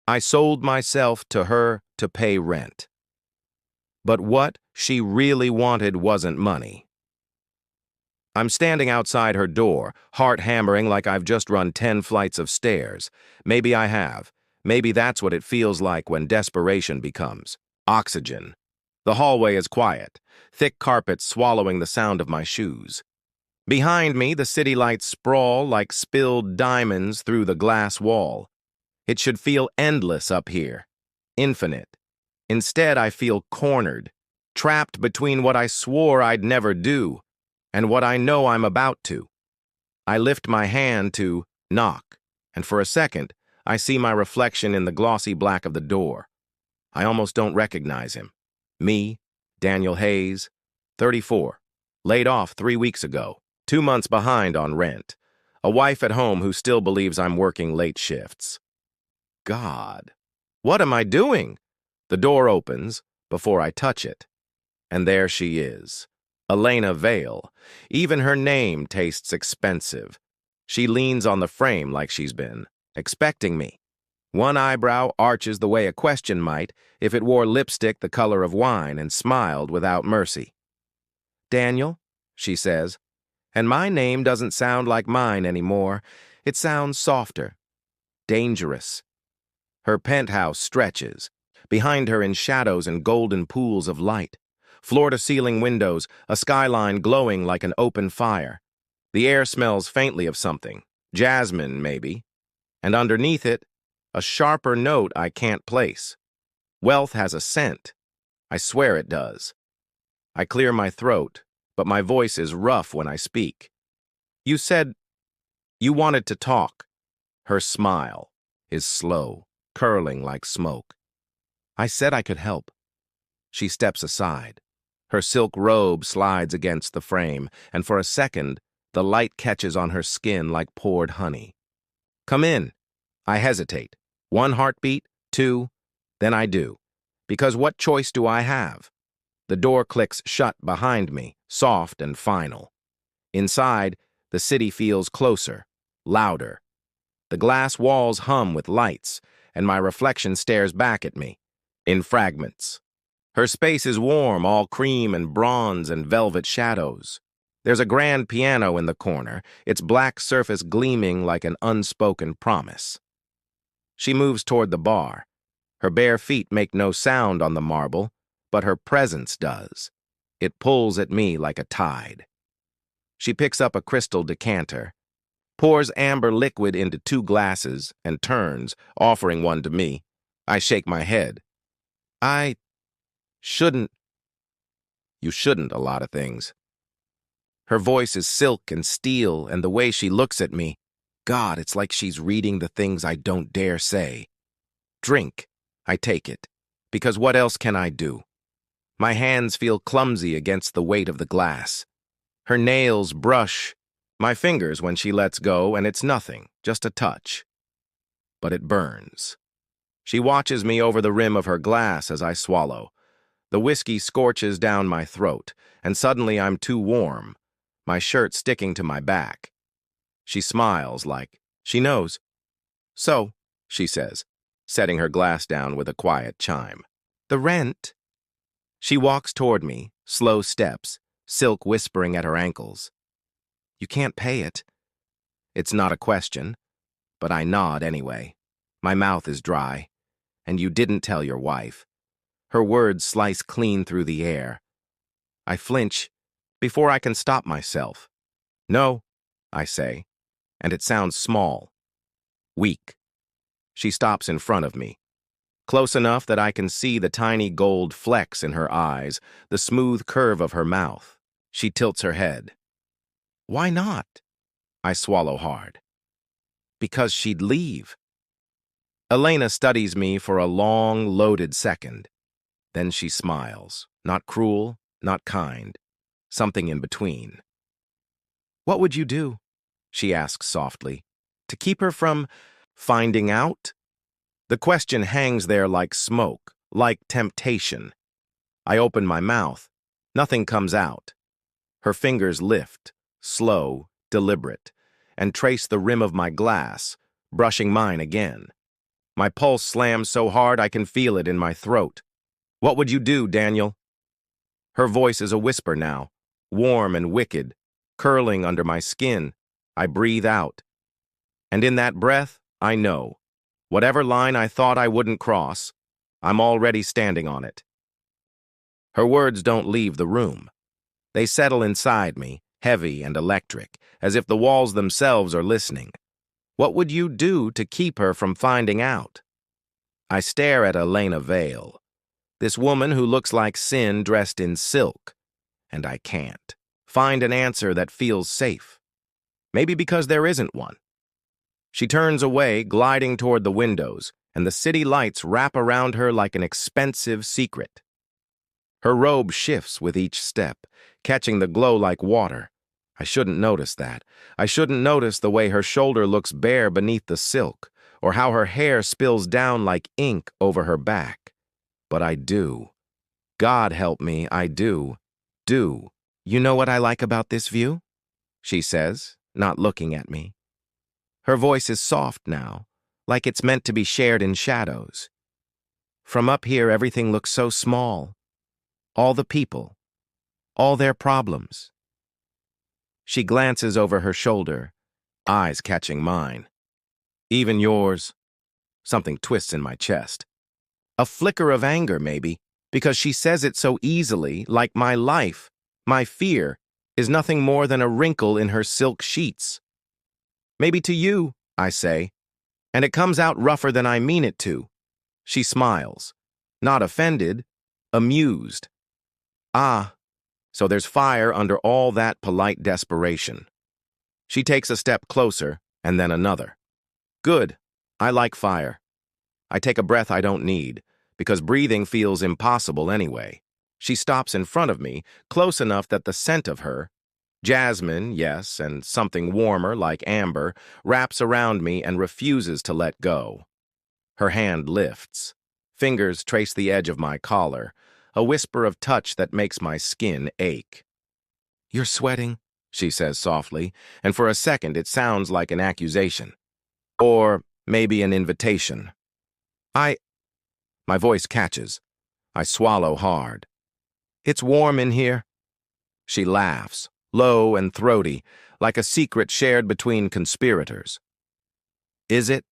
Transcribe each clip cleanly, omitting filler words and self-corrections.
I sold myself to her to pay rent. But what she really wanted wasn't money. I'm standing outside her door, heart hammering like I've just run 10 flights of stairs. Maybe I have. Maybe that's what it feels like when desperation becomes oxygen. The hallway is quiet, thick carpet swallowing the sound of my shoes. Behind me, the city lights sprawl like spilled diamonds through the glass wall. It should feel endless up here, infinite. Instead, I feel cornered, trapped between what I swore I'd never do and what I know I'm about to. I lift my hand to knock, and for a second, I see my reflection in the glossy black of the door. I almost don't recognize him. Me, Daniel Hayes, 34, laid off 3 weeks ago, 2 months behind on rent, a wife at home who still believes I'm working late shifts. God, what am I doing? The door opens before I touch it, and there she is. Elena Vale. Even her name tastes expensive. She leans on the frame like she's been expecting me. One eyebrow arches the way a question might if it wore lipstick the color of wine and smiled without mercy. Daniel, she says, and my name doesn't sound like mine anymore. It sounds softer, dangerous. Her penthouse stretches, behind her in shadows and golden pools of light. Floor-to-ceiling windows, a skyline glowing like an open fire. The air smells faintly of something, jasmine maybe, and underneath it, a sharper note I can't place. Wealth has a scent. I swear it does. I clear my throat, but my voice is rough when I speak. You said you wanted to talk. Her smile is slow, curling like smoke. I said I could help. She steps aside. Her silk robe slides against the frame, and for a second, the light catches on her skin like poured honey. Come in. I hesitate. 1 heartbeat, 2, then I do. Because what choice do I have? The door clicks shut behind me, soft and final. Inside, the city feels closer, louder. The glass walls hum with lights, and my reflection stares back at me, in fragments. Her space is warm, all cream and bronze and velvet shadows. There's a grand piano in the corner, its black surface gleaming like an unspoken promise. She moves toward the bar. Her bare feet make no sound on the marble, but her presence does. It pulls at me like a tide. She picks up a crystal decanter, pours amber liquid into 2 glasses, and turns, offering one to me. I shake my head. I shouldn't. You shouldn't a lot of things. Her voice is silk and steel, and the way she looks at me, God, it's like she's reading the things I don't dare say. Drink. I take it. Because what else can I do? My hands feel clumsy against the weight of the glass. Her nails brush my fingers when she lets go, and it's nothing, just a touch. But it burns. She watches me over the rim of her glass as I swallow. The whiskey scorches down my throat, and suddenly I'm too warm, my shirt sticking to my back. She smiles like she knows. So, she says, setting her glass down with a quiet chime. The rent? She walks toward me, slow steps, silk whispering at her ankles. You can't pay it. It's not a question, but I nod anyway. My mouth is dry. And you didn't tell your wife. Her words slice clean through the air. I flinch before I can stop myself. No, I say, and it sounds small, weak. She stops in front of me, close enough that I can see the tiny gold flecks in her eyes, the smooth curve of her mouth. She tilts her head. Why not? I swallow hard. Because she'd leave. Elena studies me for a long, loaded second. Then she smiles, not cruel, not kind, something in between. What would you do? She asks softly. To keep her from finding out? The question hangs there like smoke, like temptation. I open my mouth. Nothing comes out. Her fingers lift, slow, deliberate, and trace the rim of my glass, brushing mine again. My pulse slams so hard I can feel it in my throat. What would you do, Daniel? Her voice is a whisper now, warm and wicked, curling under my skin. I breathe out. And in that breath, I know. Whatever line I thought I wouldn't cross, I'm already standing on it. Her words don't leave the room. They settle inside me, heavy and electric, as if the walls themselves are listening. What would you do to keep her from finding out? I stare at Elena Vale, this woman who looks like sin dressed in silk, and I can't find an answer that feels safe. Maybe because there isn't one. She turns away, gliding toward the windows, and the city lights wrap around her like an expensive secret. Her robe shifts with each step, catching the glow like water. I shouldn't notice that. I shouldn't notice the way her shoulder looks bare beneath the silk, or how her hair spills down like ink over her back. But I do. God help me, I do. Do. You know what I like about this view? She says, not looking at me. Her voice is soft now, like it's meant to be shared in shadows. From up here, everything looks so small. All the people, all their problems. She glances over her shoulder, eyes catching mine. Even yours. Something twists in my chest. A flicker of anger, maybe, because she says it so easily, like my life, my fear, is nothing more than a wrinkle in her silk sheets. Maybe to you, I say, and it comes out rougher than I mean it to. She smiles, not offended, amused. Ah, so there's fire under all that polite desperation. She takes a step closer, and then another. Good, I like fire. I take a breath I don't need, because breathing feels impossible anyway. She stops in front of me, close enough that the scent of her, jasmine, yes, and something warmer like amber, wraps around me and refuses to let go. Her hand lifts. Fingers trace the edge of my collar, a whisper of touch that makes my skin ache. You're sweating, she says softly, and for a second it sounds like an accusation. Or maybe an invitation. My voice catches. I swallow hard. It's warm in here. She laughs, low and throaty, like a secret shared between conspirators. Is it?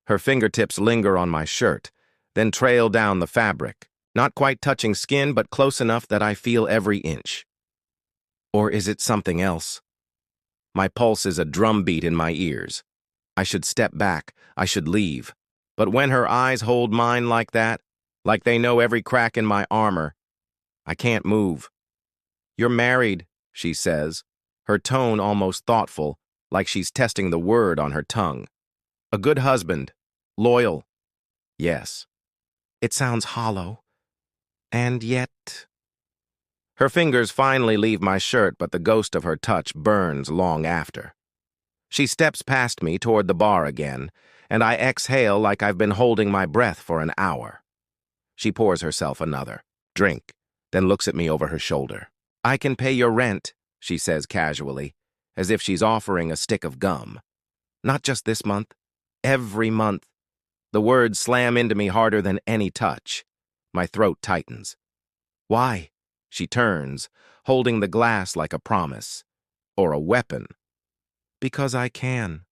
Her fingertips linger on my shirt, then trail down the fabric, not quite touching skin, but close enough that I feel every inch. Or is it something else? My pulse is a drumbeat in my ears. I should step back, I should leave. But when her eyes hold mine like that, like they know every crack in my armor, I can't move. You're married, she says, her tone almost thoughtful, like she's testing the word on her tongue. A good husband, loyal. Yes. It sounds hollow. And yet... Her fingers finally leave my shirt, but the ghost of her touch burns long after. She steps past me toward the bar again, and I exhale like I've been holding my breath for an hour. She pours herself another drink, then looks at me over her shoulder. I can pay your rent, she says casually, as if she's offering a stick of gum. Not just this month, every month. The words slam into me harder than any touch. My throat tightens. Why? She turns, holding the glass like a promise, or a weapon. Because I can.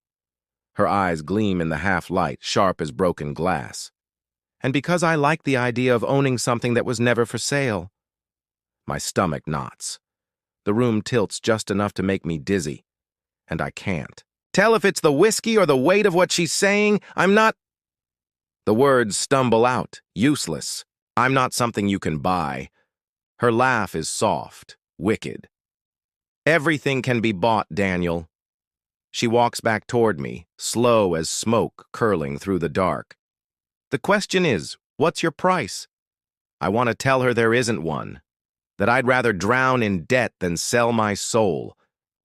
Her eyes gleam in the half-light, sharp as broken glass. And because I like the idea of owning something that was never for sale. My stomach knots. The room tilts just enough to make me dizzy. And I can't tell if it's the whiskey or the weight of what she's saying. I'm not... The words stumble out, useless. I'm not something you can buy. Her laugh is soft, wicked. Everything can be bought, Daniel. She walks back toward me, slow as smoke curling through the dark. The question is, what's your price? I want to tell her there isn't one, that I'd rather drown in debt than sell my soul.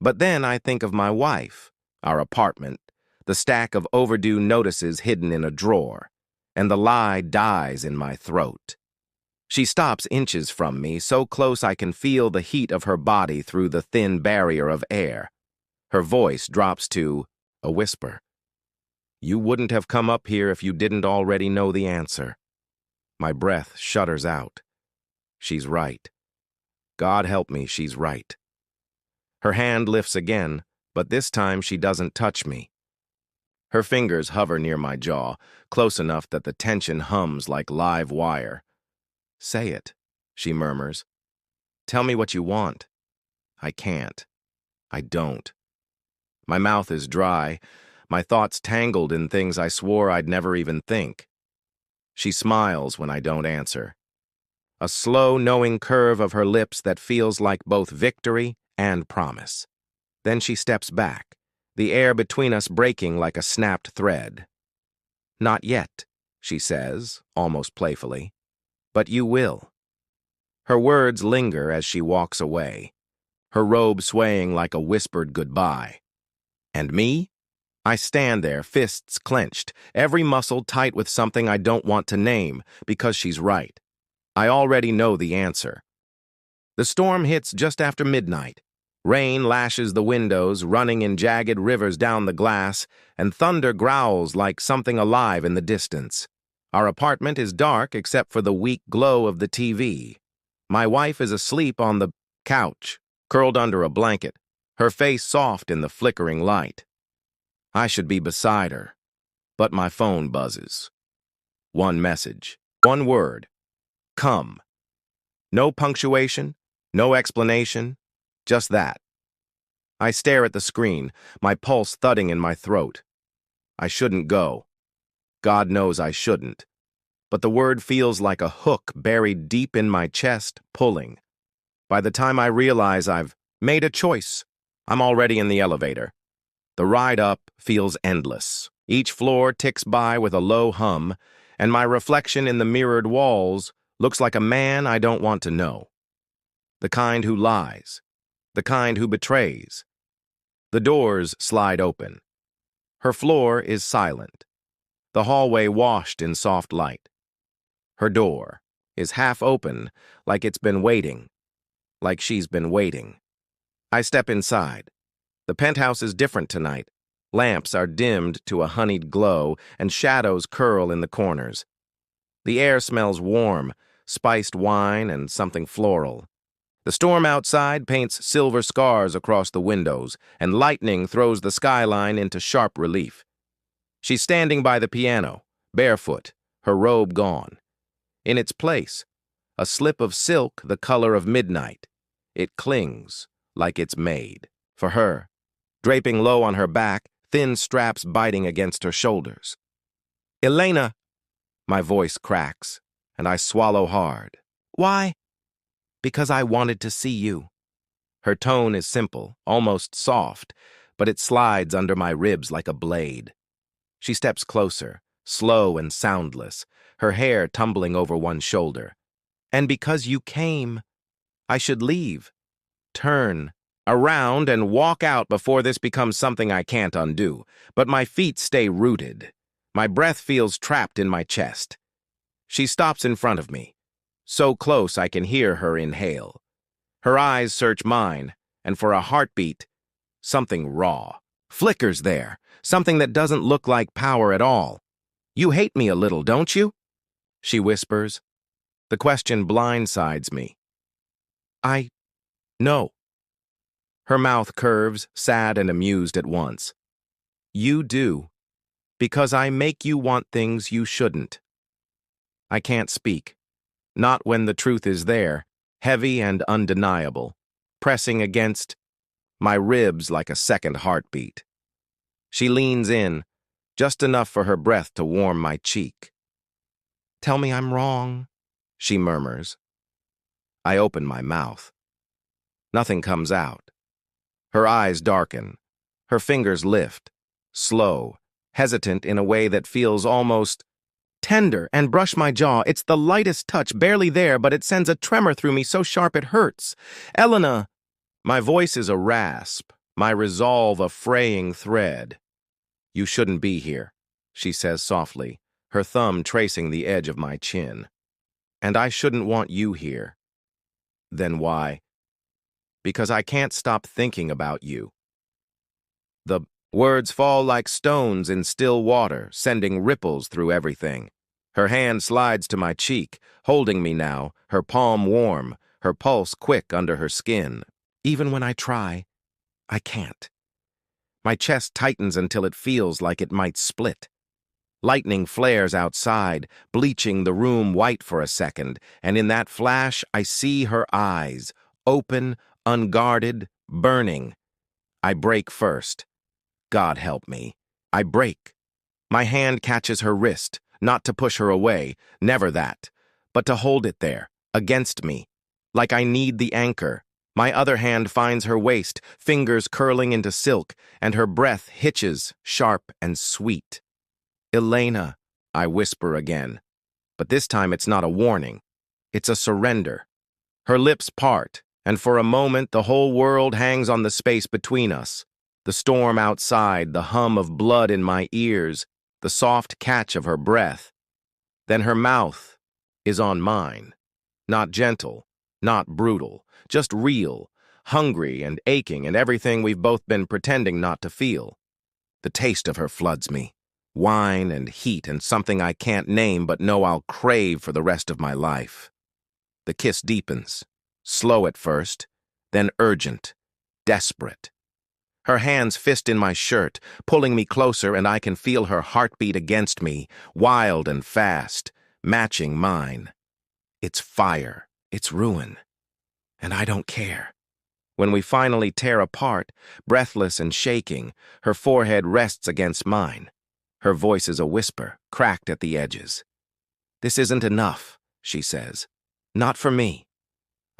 But then I think of my wife, our apartment, the stack of overdue notices hidden in a drawer, and the lie dies in my throat. She stops inches from me, so close I can feel the heat of her body through the thin barrier of air. Her voice drops to a whisper. You wouldn't have come up here if you didn't already know the answer. My breath shudders out. She's right. God help me, she's right. Her hand lifts again, but this time she doesn't touch me. Her fingers hover near my jaw, close enough that the tension hums like live wire. Say it, she murmurs. Tell me what you want. I can't. I don't. My mouth is dry, my thoughts tangled in things I swore I'd never even think. She smiles when I don't answer. A slow, knowing curve of her lips that feels like both victory and promise. Then she steps back, the air between us breaking like a snapped thread. Not yet, she says, almost playfully. But you will. Her words linger as she walks away, her robe swaying like a whispered goodbye. And me? I stand there, fists clenched, every muscle tight with something I don't want to name, because she's right. I already know the answer. The storm hits just after midnight. Rain lashes the windows, running in jagged rivers down the glass, and thunder growls like something alive in the distance. Our apartment is dark except for the weak glow of the TV. My wife is asleep on the couch, curled under a blanket, her face soft in the flickering light. I should be beside her, but my phone buzzes. One message, one word. Come. No punctuation, no explanation, just that. I stare at the screen, my pulse thudding in my throat. I shouldn't go. God knows I shouldn't. But the word feels like a hook buried deep in my chest, pulling. By the time I realize I've made a choice, I'm already in the elevator. The ride up feels endless. Each floor ticks by with a low hum, and my reflection in the mirrored walls looks like a man I don't want to know. The kind who lies. The kind who betrays. The doors slide open. Her floor is silent. The hallway washed in soft light. Her door is half open, like it's been waiting. Like she's been waiting. I step inside. The penthouse is different tonight. Lamps are dimmed to a honeyed glow, and shadows curl in the corners. The air smells warm, spiced wine and something floral. The storm outside paints silver scars across the windows, and lightning throws the skyline into sharp relief. She's standing by the piano, barefoot, her robe gone. In its place, a slip of silk the color of midnight. It clings like it's made for her, draping low on her back, thin straps biting against her shoulders. Elena, my voice cracks, and I swallow hard. Why? Because I wanted to see you. Her tone is simple, almost soft, but it slides under my ribs like a blade. She steps closer, slow and soundless, her hair tumbling over one shoulder. And because you came, I should leave, turn around and walk out before this becomes something I can't undo. But my feet stay rooted. My breath feels trapped in my chest. She stops in front of me, so close I can hear her inhale. Her eyes search mine, and for a heartbeat, something raw flickers there, something that doesn't look like power at all. You hate me a little, don't you? She whispers. The question blindsides me. I know. Her mouth curves, sad and amused at once. You do, because I make you want things you shouldn't. I can't speak. Not when the truth is there, heavy and undeniable, pressing against my ribs like a second heartbeat. She leans in, just enough for her breath to warm my cheek. Tell me I'm wrong, she murmurs. I open my mouth. Nothing comes out. Her eyes darken. Her fingers lift, slow, hesitant in a way that feels almost tender, and brush my jaw. It's the lightest touch, barely there, but it sends a tremor through me so sharp it hurts. Elena! My voice is a rasp, my resolve a fraying thread. You shouldn't be here, she says softly, her thumb tracing the edge of my chin. And I shouldn't want you here. Then why? Because I can't stop thinking about you. The Words fall like stones in still water, sending ripples through everything. Her hand slides to my cheek, holding me now, her palm warm, her pulse quick under her skin. Even when I try, I can't. My chest tightens until it feels like it might split. Lightning flares outside, bleaching the room white for a second, and in that flash I see her eyes, open, unguarded, burning. I break first. God help me. I break. My hand catches her wrist, not to push her away, never that, but to hold it there, against me, like I need the anchor. My other hand finds her waist, fingers curling into silk, and her breath hitches, sharp and sweet. Elena, I whisper again, but this time it's not a warning. It's a surrender. Her lips part, and for a moment the whole world hangs on the space between us. The storm outside, the hum of blood in my ears, the soft catch of her breath. Then her mouth is on mine. Not gentle, not brutal, just real, hungry and aching and everything we've both been pretending not to feel. The taste of her floods me. Wine and heat and something I can't name but know I'll crave for the rest of my life. The kiss deepens, slow at first, then urgent, desperate. Her hands fist in my shirt, pulling me closer, and I can feel her heartbeat against me, wild and fast, matching mine. It's fire, it's ruin, and I don't care. When we finally tear apart, breathless and shaking, her forehead rests against mine. Her voice is a whisper, cracked at the edges. "This isn't enough," she says. "Not for me."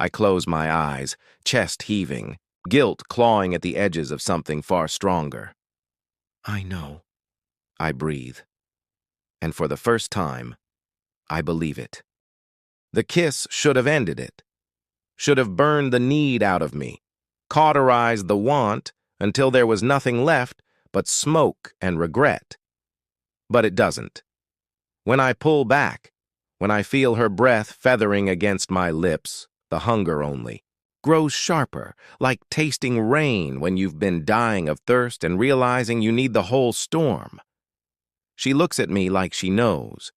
I close my eyes, chest heaving, guilt clawing at the edges of something far stronger. "I know," I breathe. And for the first time, I believe it. The kiss should have ended it. Should have burned the need out of me, cauterized the want until there was nothing left but smoke and regret. But it doesn't. When I pull back, when I feel her breath feathering against my lips, the hunger only grows sharper, like tasting rain when you've been dying of thirst and realizing you need the whole storm. She looks at me like she knows.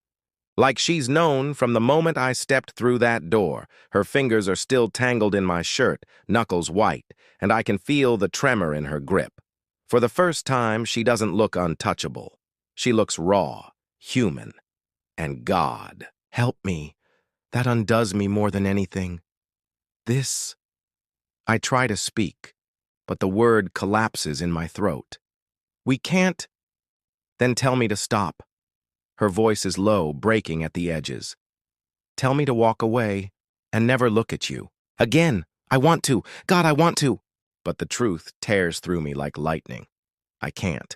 Like she's known from the moment I stepped through that door. Her fingers are still tangled in my shirt, knuckles white, and I can feel the tremor in her grip. For the first time, she doesn't look untouchable. She looks raw, human, and God, help me. That undoes me more than anything. This... I try to speak, but the word collapses in my throat. "We can't..." "Then tell me to stop." Her voice is low, breaking at the edges. "Tell me to walk away and never look at you. Again, I want to. God, I want to." But the truth tears through me like lightning. I can't.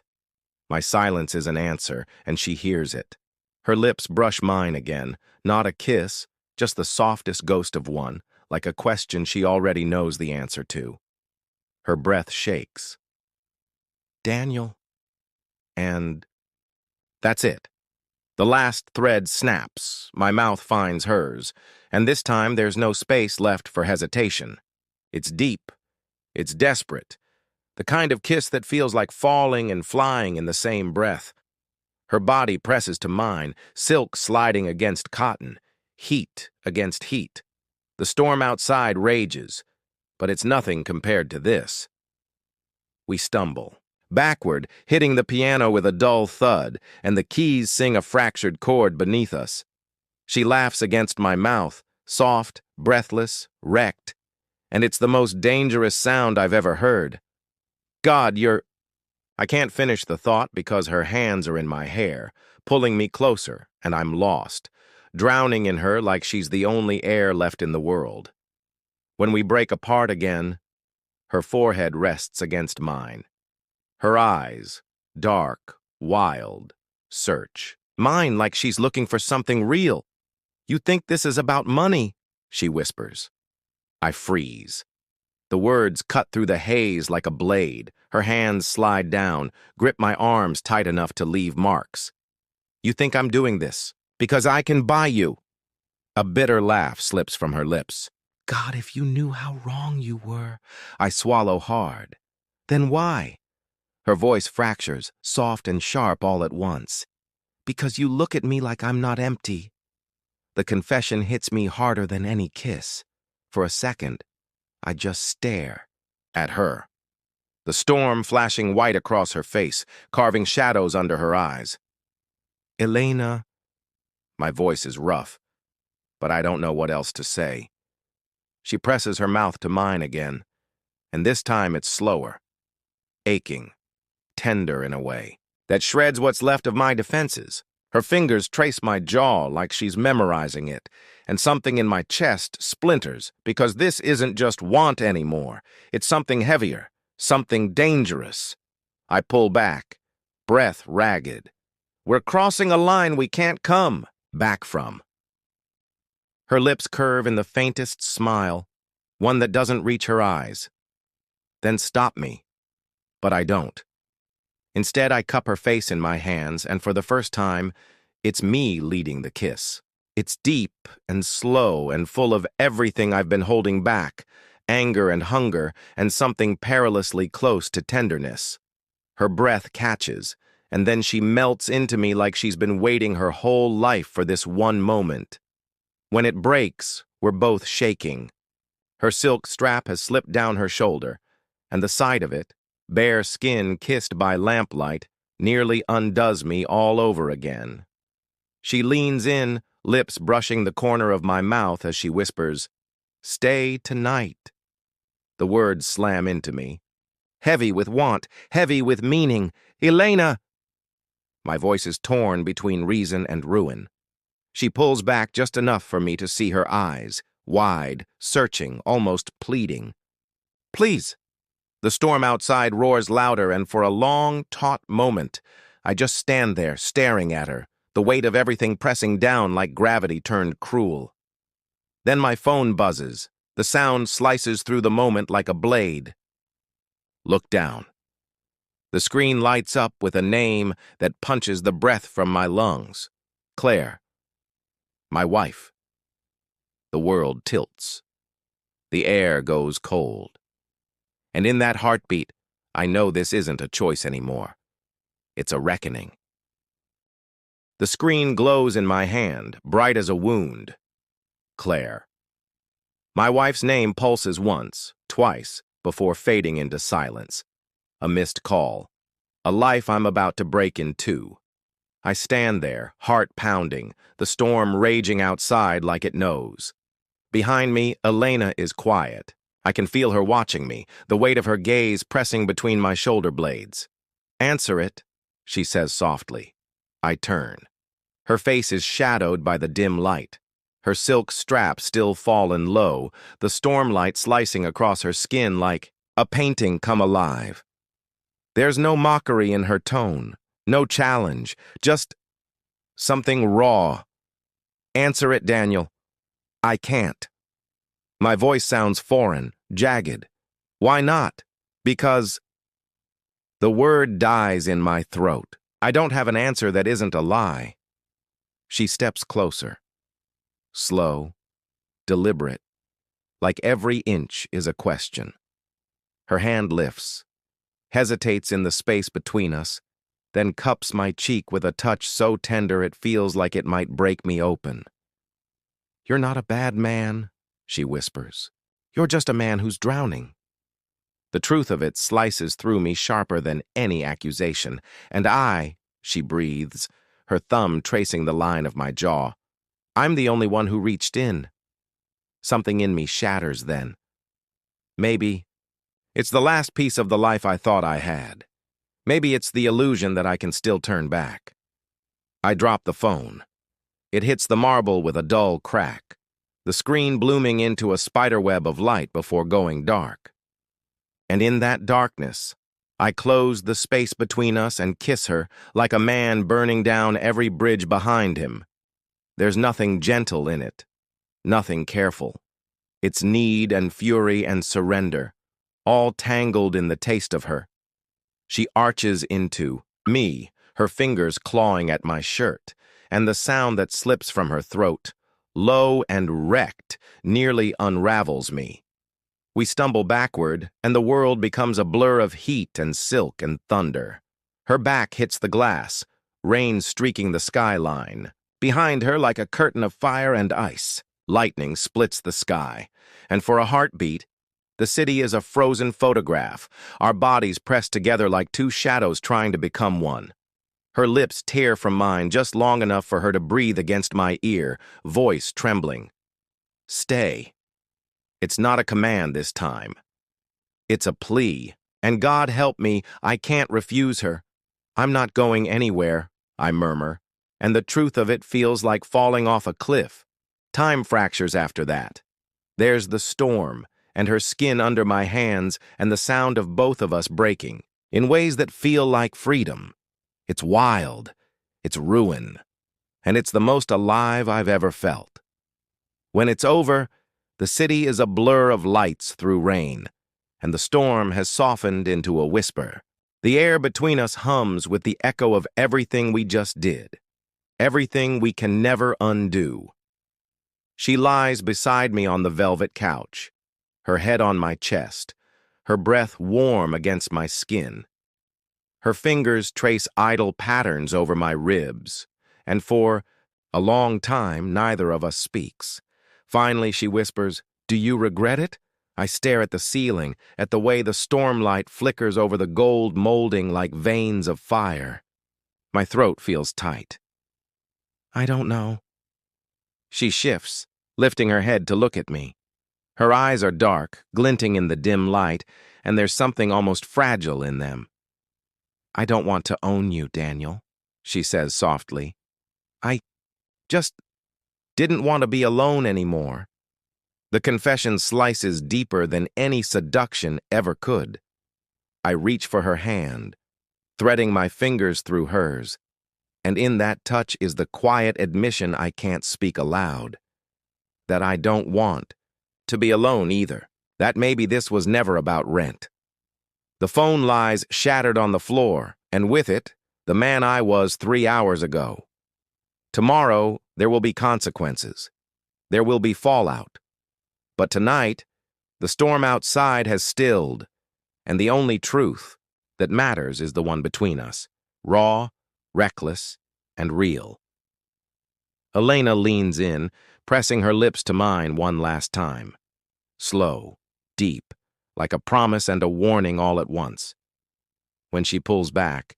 My silence is an answer, and she hears it. Her lips brush mine again, not a kiss, just the softest ghost of one, like a question she already knows the answer to. Her breath shakes. "Daniel." And that's it. The last thread snaps, my mouth finds hers, and this time there's no space left for hesitation. It's deep, it's desperate, the kind of kiss that feels like falling and flying in the same breath. Her body presses to mine, silk sliding against cotton, heat against heat. The storm outside rages, but it's nothing compared to this. We stumble. Backward, hitting the piano with a dull thud, and the keys sing a fractured chord beneath us. She laughs against my mouth, soft, breathless, wrecked, and it's the most dangerous sound I've ever heard. "God, you're..." I can't finish the thought because her hands are in my hair, pulling me closer, and I'm lost, drowning in her like she's the only air left in the world. When we break apart again, her forehead rests against mine. Her eyes, dark, wild, search. Mine like she's looking for something real. "You think this is about money?" she whispers. I freeze. The words cut through the haze like a blade. Her hands slide down, grip my arms tight enough to leave marks. "You think I'm doing this because I can buy you?" A bitter laugh slips from her lips. "God, if you knew how wrong you were." I swallow hard. "Then why?" Her voice fractures, soft and sharp all at once. Because you look at me like I'm not empty. The confession hits me harder than any kiss. For a second, I just stare at her. The storm flashing white across her face, carving shadows under her eyes. Elena, my voice is rough, but I don't know what else to say. She presses her mouth to mine again, and this time it's slower, aching, tender in a way that shreds what's left of my defenses. Her fingers trace my jaw like she's memorizing it, and something in my chest splinters because this isn't just want anymore. It's something heavier, something dangerous. I pull back, breath ragged. We're crossing a line we can't come back from. Her lips curve in the faintest smile, one that doesn't reach her eyes. Then stop me, but I don't. Instead, I cup her face in my hands, and for the first time, it's me leading the kiss. It's deep and slow and full of everything I've been holding back, anger and hunger, and something perilously close to tenderness. Her breath catches, and then she melts into me like she's been waiting her whole life for this one moment. When it breaks, we're both shaking. Her silk strap has slipped down her shoulder, and the sight of it, bare skin kissed by lamplight, nearly undoes me all over again. She leans in, lips brushing the corner of my mouth as she whispers, "Stay tonight." The words slam into me. Heavy with want, heavy with meaning. Elena! My voice is torn between reason and ruin. She pulls back just enough for me to see her eyes, wide, searching, almost pleading. Please! The storm outside roars louder, and for a long, taut moment, I just stand there staring at her, the weight of everything pressing down like gravity turned cruel. Then my phone buzzes. The sound slices through the moment like a blade. Look down. The screen lights up with a name that punches the breath from my lungs. Claire. My wife. The world tilts. The air goes cold. And in that heartbeat, I know this isn't a choice anymore. It's a reckoning. The screen glows in my hand, bright as a wound. Claire. My wife's name pulses once, twice, before fading into silence. A missed call. A life I'm about to break in two. I stand there, heart pounding, the storm raging outside like it knows. Behind me, Elena is quiet. I can feel her watching me, the weight of her gaze pressing between my shoulder blades. "Answer it," she says softly. I turn. Her face is shadowed by the dim light. Her silk strap still fallen low, the stormlight slicing across her skin like a painting come alive. There's no mockery in her tone, no challenge, just something raw. "Answer it, Daniel." I can't. My voice sounds foreign, jagged. Why not? Because the word dies in my throat. I don't have an answer that isn't a lie. She steps closer. Slow, deliberate, like every inch is a question. Her hand lifts, hesitates in the space between us, then cups my cheek with a touch so tender it feels like it might break me open. "You're not a bad man," she whispers. "You're just a man who's drowning." The truth of it slices through me sharper than any accusation. "And she breathes, her thumb tracing the line of my jaw. "I'm the only one who reached in." Something in me shatters then. Maybe it's the last piece of the life I thought I had. Maybe it's the illusion that I can still turn back. I drop the phone. It hits the marble with a dull crack, the screen blooming into a spiderweb of light before going dark. And in that darkness, I close the space between us and kiss her like a man burning down every bridge behind him. There's nothing gentle in it, nothing careful. It's need and fury and surrender, all tangled in the taste of her. She arches into me, her fingers clawing at my shirt, and the sound that slips from her throat, low and wrecked, nearly unravels me. We stumble backward, and the world becomes a blur of heat and silk and thunder. Her back hits the glass, rain streaking the skyline. Behind her, like a curtain of fire and ice, lightning splits the sky. And for a heartbeat, the city is a frozen photograph, our bodies pressed together like two shadows trying to become one. Her lips tear from mine just long enough for her to breathe against my ear, voice trembling. Stay. It's not a command this time. It's a plea, and God help me, I can't refuse her. I'm not going anywhere, I murmur, and the truth of it feels like falling off a cliff. Time fractures after that. There's the storm, and her skin under my hands, and the sound of both of us breaking, in ways that feel like freedom. It's wild, it's ruin, and it's the most alive I've ever felt. When it's over, the city is a blur of lights through rain, and the storm has softened into a whisper. The air between us hums with the echo of everything we just did, everything we can never undo. She lies beside me on the velvet couch, her head on my chest, her breath warm against my skin. Her fingers trace idle patterns over my ribs, and for a long time neither of us speaks. Finally she whispers, "Do you regret it?" I stare at the ceiling, at the way the stormlight flickers over the gold molding like veins of fire. My throat feels tight. I don't know. She shifts, lifting her head to look at me. Her eyes are dark, glinting in the dim light, and there's something almost fragile in them. I don't want to own you, Daniel, she says softly. I just didn't want to be alone anymore. The confession slices deeper than any seduction ever could. I reach for her hand, threading my fingers through hers, and in that touch is the quiet admission I can't speak aloud. That I don't want to be alone either. That maybe this was never about rent. The phone lies shattered on the floor, and with it, the man I was 3 hours ago. Tomorrow, there will be consequences. There will be fallout. But tonight, the storm outside has stilled, and the only truth that matters is the one between us, raw, reckless, and real. Elena leans in, pressing her lips to mine one last time. Slow, deep, like a promise and a warning all at once. When she pulls back,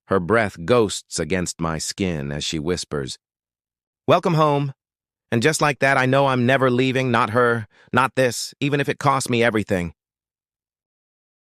her breath ghosts against my skin as she whispers, "Welcome home." And just like that, I know I'm never leaving, not her, not this, even if it costs me everything.